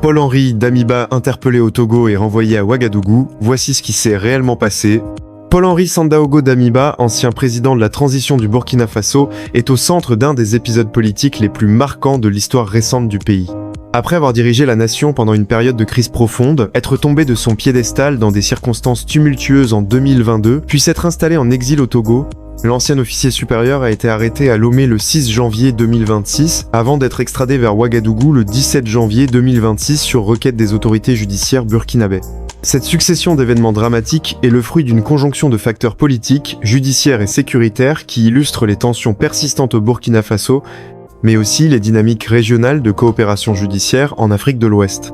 Paul-Henri Damiba interpellé au Togo et renvoyé à Ouagadougou, voici ce qui s'est réellement passé. Paul-Henri Sandaogo Damiba, ancien président de la transition du Burkina Faso, est au centre d'un des épisodes politiques les plus marquants de l'histoire récente du pays. Après avoir dirigé la nation pendant une période de crise profonde, être tombé de son piédestal dans des circonstances tumultueuses en 2022, puis s'être installé en exil au Togo, l'ancien officier supérieur a été arrêté à Lomé le 6 janvier 2026, avant d'être extradé vers Ouagadougou le 17 janvier 2026 sur requête des autorités judiciaires burkinabais. Cette succession d'événements dramatiques est le fruit d'une conjonction de facteurs politiques, judiciaires et sécuritaires qui illustrent les tensions persistantes au Burkina Faso, mais aussi les dynamiques régionales de coopération judiciaire en Afrique de l'Ouest.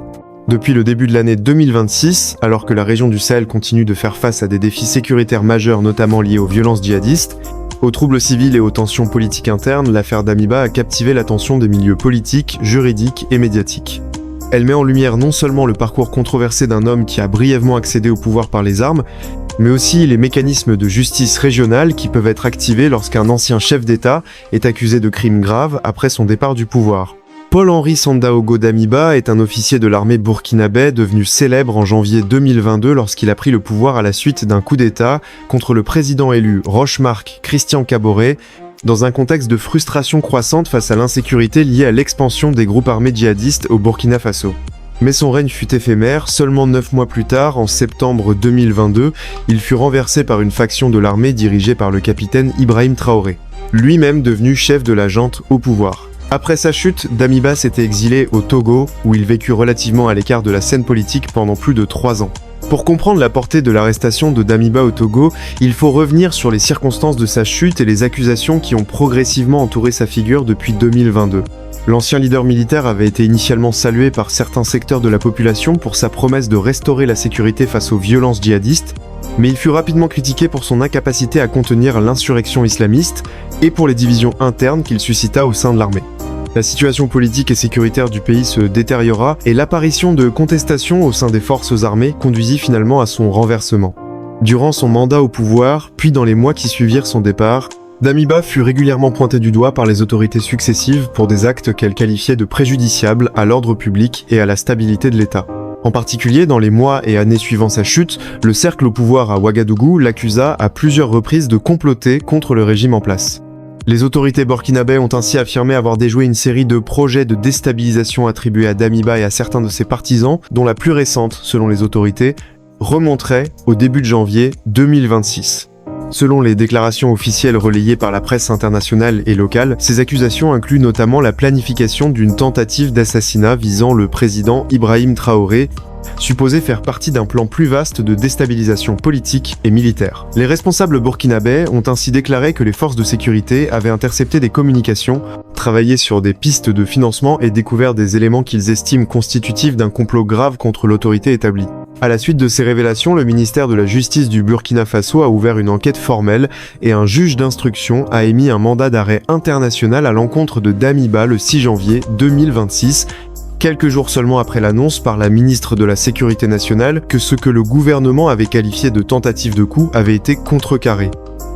Depuis le début de l'année 2026, alors que la région du Sahel continue de faire face à des défis sécuritaires majeurs notamment liés aux violences djihadistes, aux troubles civils et aux tensions politiques internes, l'affaire Damiba a captivé l'attention des milieux politiques, juridiques et médiatiques. Elle met en lumière non seulement le parcours controversé d'un homme qui a brièvement accédé au pouvoir par les armes, mais aussi les mécanismes de justice régionale qui peuvent être activés lorsqu'un ancien chef d'État est accusé de crimes graves après son départ du pouvoir. Paul-Henri Sandaogo Damiba est un officier de l'armée burkinabé devenu célèbre en janvier 2022 lorsqu'il a pris le pouvoir à la suite d'un coup d'État contre le président élu Rochmark Christian Kaboré, dans un contexte de frustration croissante face à l'insécurité liée à l'expansion des groupes armés djihadistes au Burkina Faso. Mais son règne fut éphémère, seulement 9 mois plus tard, en septembre 2022, il fut renversé par une faction de l'armée dirigée par le capitaine Ibrahim Traoré, lui-même devenu chef de la junte au pouvoir. Après sa chute, Damiba s'était exilé au Togo, où il vécut relativement à l'écart de la scène politique pendant plus de 3 ans. Pour comprendre la portée de l'arrestation de Damiba au Togo, il faut revenir sur les circonstances de sa chute et les accusations qui ont progressivement entouré sa figure depuis 2022. L'ancien leader militaire avait été initialement salué par certains secteurs de la population pour sa promesse de restaurer la sécurité face aux violences djihadistes, mais il fut rapidement critiqué pour son incapacité à contenir l'insurrection islamiste et pour les divisions internes qu'il suscita au sein de l'armée. La situation politique et sécuritaire du pays se détériora et l'apparition de contestations au sein des forces armées conduisit finalement à son renversement. Durant son mandat au pouvoir, puis dans les mois qui suivirent son départ, Damiba fut régulièrement pointé du doigt par les autorités successives pour des actes qu'elle qualifiait de préjudiciables à l'ordre public et à la stabilité de l'État. En particulier, dans les mois et années suivant sa chute, le cercle au pouvoir à Ouagadougou l'accusa à plusieurs reprises de comploter contre le régime en place. Les autorités burkinabè ont ainsi affirmé avoir déjoué une série de projets de déstabilisation attribués à Damiba et à certains de ses partisans, dont la plus récente, selon les autorités, remonterait au début de janvier 2026. Selon les déclarations officielles relayées par la presse internationale et locale, ces accusations incluent notamment la planification d'une tentative d'assassinat visant le président Ibrahim Traoré, supposé faire partie d'un plan plus vaste de déstabilisation politique et militaire. Les responsables burkinabés ont ainsi déclaré que les forces de sécurité avaient intercepté des communications, travaillé sur des pistes de financement et découvert des éléments qu'ils estiment constitutifs d'un complot grave contre l'autorité établie. À la suite de ces révélations, le ministère de la Justice du Burkina Faso a ouvert une enquête formelle et un juge d'instruction a émis un mandat d'arrêt international à l'encontre de Damiba le 6 janvier 2026, quelques jours seulement après l'annonce par la ministre de la Sécurité nationale que ce que le gouvernement avait qualifié de tentative de coup avait été contrecarré.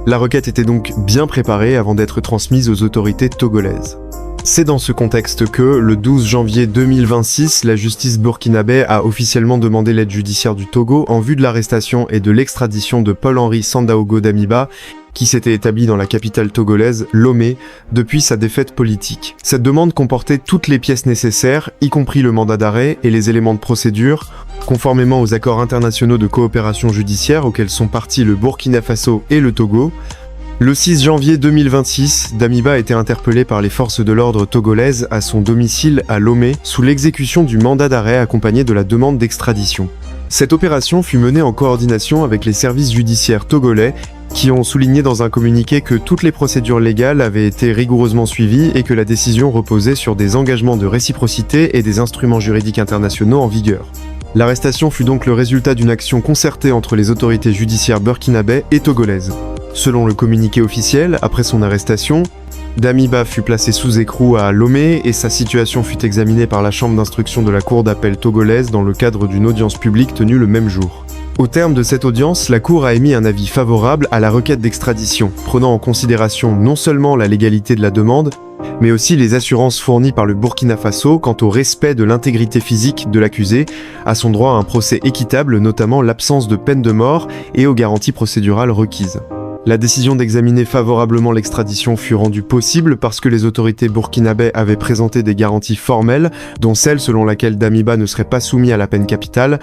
La requête était donc bien préparée avant d'être transmise aux autorités togolaises. C'est dans ce contexte que, le 12 janvier 2026, la justice burkinabé a officiellement demandé l'aide judiciaire du Togo en vue de l'arrestation et de l'extradition de Paul-Henri Sandaogo Damiba, qui s'était établi dans la capitale togolaise, Lomé, depuis sa défaite politique. Cette demande comportait toutes les pièces nécessaires, y compris le mandat d'arrêt et les éléments de procédure, conformément aux accords internationaux de coopération judiciaire auxquels sont partis le Burkina Faso et le Togo. Le 6 janvier 2026, Damiba a été interpellé par les forces de l'ordre togolaises à son domicile à Lomé, sous l'exécution du mandat d'arrêt accompagné de la demande d'extradition. Cette opération fut menée en coordination avec les services judiciaires togolais, qui ont souligné dans un communiqué que toutes les procédures légales avaient été rigoureusement suivies et que la décision reposait sur des engagements de réciprocité et des instruments juridiques internationaux en vigueur. L'arrestation fut donc le résultat d'une action concertée entre les autorités judiciaires burkinabè et togolaises. Selon le communiqué officiel, après son arrestation, Damiba fut placé sous écrou à Lomé et sa situation fut examinée par la chambre d'instruction de la cour d'appel togolaise dans le cadre d'une audience publique tenue le même jour. Au terme de cette audience, la Cour a émis un avis favorable à la requête d'extradition, prenant en considération non seulement la légalité de la demande, mais aussi les assurances fournies par le Burkina Faso quant au respect de l'intégrité physique de l'accusé, à son droit à un procès équitable, notamment l'absence de peine de mort et aux garanties procédurales requises. La décision d'examiner favorablement l'extradition fut rendue possible parce que les autorités burkinabè avaient présenté des garanties formelles, dont celle selon laquelle Damiba ne serait pas soumis à la peine capitale,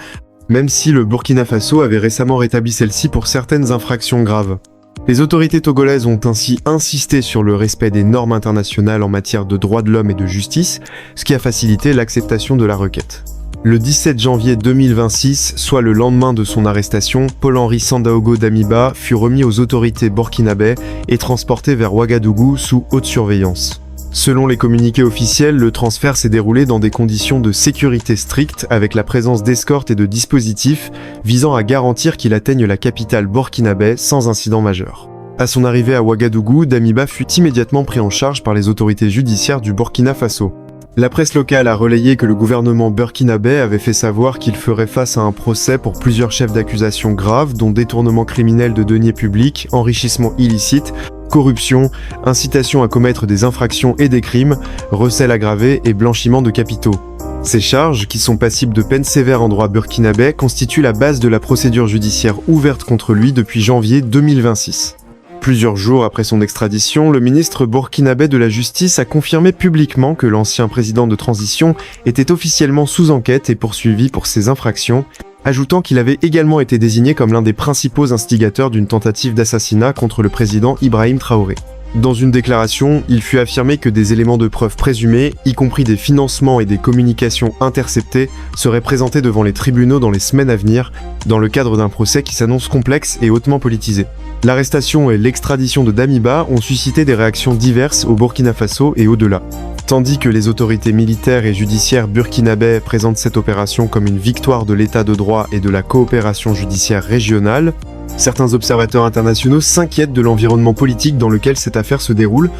même si le Burkina Faso avait récemment rétabli celle-ci pour certaines infractions graves. Les autorités togolaises ont ainsi insisté sur le respect des normes internationales en matière de droits de l'homme et de justice, ce qui a facilité l'acceptation de la requête. Le 17 janvier 2026, soit le lendemain de son arrestation, Paul-Henri Sandaogo Damiba fut remis aux autorités burkinabè et transporté vers Ouagadougou sous haute surveillance. Selon les communiqués officiels, le transfert s'est déroulé dans des conditions de sécurité strictes avec la présence d'escortes et de dispositifs visant à garantir qu'il atteigne la capitale burkinabè sans incident majeur. À son arrivée à Ouagadougou, Damiba fut immédiatement pris en charge par les autorités judiciaires du Burkina Faso. La presse locale a relayé que le gouvernement burkinabè avait fait savoir qu'il ferait face à un procès pour plusieurs chefs d'accusation graves, dont détournement criminel de deniers publics, enrichissement illicite, corruption, incitation à commettre des infractions et des crimes, recel aggravé et blanchiment de capitaux. Ces charges, qui sont passibles de peines sévères en droit burkinabè, constituent la base de la procédure judiciaire ouverte contre lui depuis janvier 2026. Plusieurs jours après son extradition, le ministre burkinabè de la Justice a confirmé publiquement que l'ancien président de transition était officiellement sous enquête et poursuivi pour ses infractions, ajoutant qu'il avait également été désigné comme l'un des principaux instigateurs d'une tentative d'assassinat contre le président Ibrahim Traoré. Dans une déclaration, il fut affirmé que des éléments de preuve présumés, y compris des financements et des communications interceptées, seraient présentés devant les tribunaux dans les semaines à venir, dans le cadre d'un procès qui s'annonce complexe et hautement politisé. L'arrestation et l'extradition de Damiba ont suscité des réactions diverses au Burkina Faso et au-delà. Tandis que les autorités militaires et judiciaires burkinabè présentent cette opération comme une victoire de l'état de droit et de la coopération judiciaire régionale, certains observateurs internationaux s'inquiètent de l'environnement politique dans lequel cette affaire se déroule,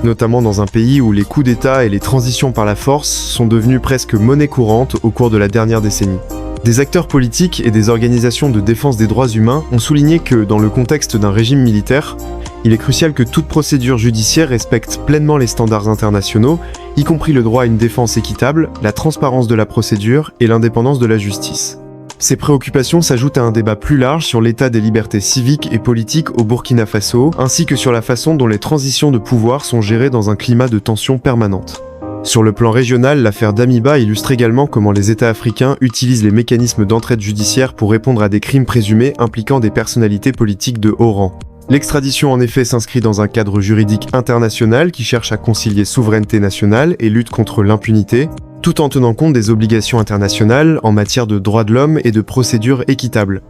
notamment dans un pays où les coups d'État et les transitions par la force sont devenus presque monnaie courante au cours de la dernière décennie. Des acteurs politiques et des organisations de défense des droits humains ont souligné que, dans le contexte d'un régime militaire, il est crucial que toute procédure judiciaire respecte pleinement les standards internationaux, y compris le droit à une défense équitable, la transparence de la procédure et l'indépendance de la justice. Ces préoccupations s'ajoutent à un débat plus large sur l'état des libertés civiques et politiques au Burkina Faso, ainsi que sur la façon dont les transitions de pouvoir sont gérées dans un climat de tension permanente. Sur le plan régional, l'affaire Damiba illustre également comment les États africains utilisent les mécanismes d'entraide judiciaire pour répondre à des crimes présumés impliquant des personnalités politiques de haut rang. L'extradition en effet s'inscrit dans un cadre juridique international qui cherche à concilier souveraineté nationale et lutte contre l'impunité, tout en tenant compte des obligations internationales en matière de droits de l'homme et de procédures équitables.